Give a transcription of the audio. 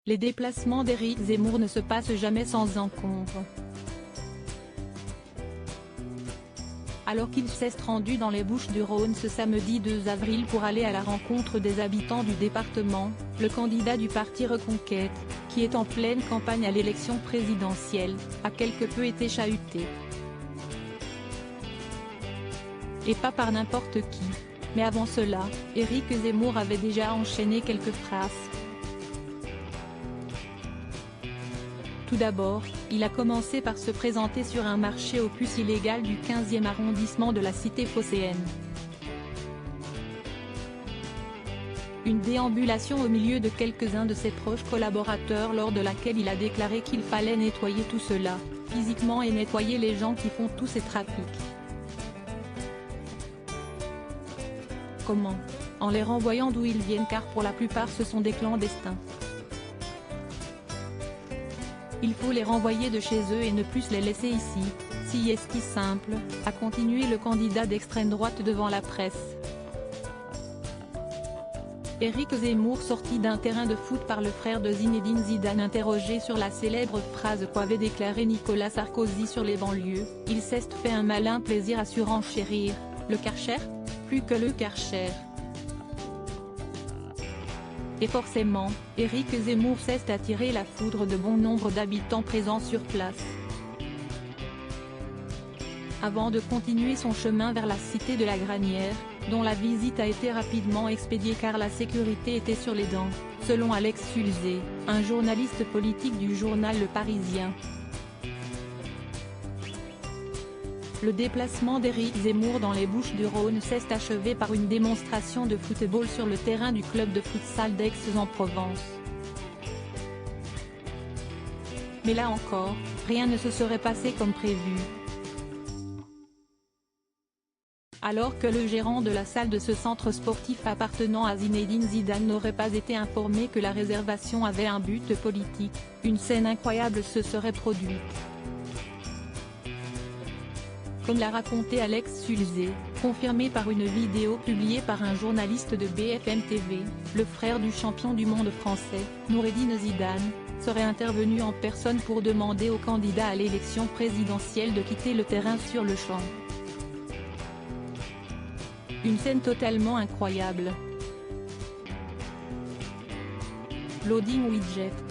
Les déplacements d'Éric Zemmour ne se passent jamais sans encombre. Alors qu'il s'est rendu dans les Bouches-du-Rhône ce samedi 2 avril pour aller à la rencontre des habitants du département, le candidat du parti Reconquête, qui est en pleine campagne à l'élection présidentielle, a quelque peu été chahuté. Et pas par n'importe qui. Mais avant cela, Éric Zemmour avait déjà enchaîné quelques phrases. Tout d'abord, il a commencé par se présenter sur un marché aux puces illégal du 15e arrondissement de la cité phocéenne. Une déambulation au milieu de quelques-uns de ses proches collaborateurs lors de laquelle il a déclaré qu'il fallait nettoyer tout cela, physiquement et nettoyer les gens qui font tous ces trafics. Comment? En les renvoyant d'où ils viennent car pour la plupart ce sont des clandestins. Il faut les renvoyer de chez eux et ne plus les laisser ici, si est si simple, a continué le candidat d'extrême droite devant la presse. Éric Zemmour sorti d'un terrain de foot par le frère de Zinedine Zidane interrogé sur la célèbre phrase qu'avait déclaré Nicolas Sarkozy sur les banlieues, il s'est fait un malin plaisir à surenchérir, le Karcher? Plus que le Karcher. Et forcément, Éric Zemmour s'est attiré la foudre de bon nombre d'habitants présents sur place. Avant de continuer son chemin vers la cité de la Granière, dont la visite a été rapidement expédiée car la sécurité était sur les dents, selon Alex Sulzet, un journaliste politique du journal Le Parisien. Le déplacement d'Éric Zemmour dans les Bouches-du-Rhône s'est achevé par une démonstration de football sur le terrain du club de futsal d'Aix-en-Provence. Mais là encore, rien ne se serait passé comme prévu. Alors que le gérant de la salle de ce centre sportif appartenant à Zinedine Zidane n'aurait pas été informé que la réservation avait un but politique, une scène incroyable se serait produite. Comme l'a raconté Alex Sulzet, confirmé par une vidéo publiée par un journaliste de BFM TV, le frère du champion du monde français, Noureddine Zidane, serait intervenu en personne pour demander au candidat à l'élection présidentielle de quitter le terrain sur le champ. Une scène totalement incroyable. Loading widget.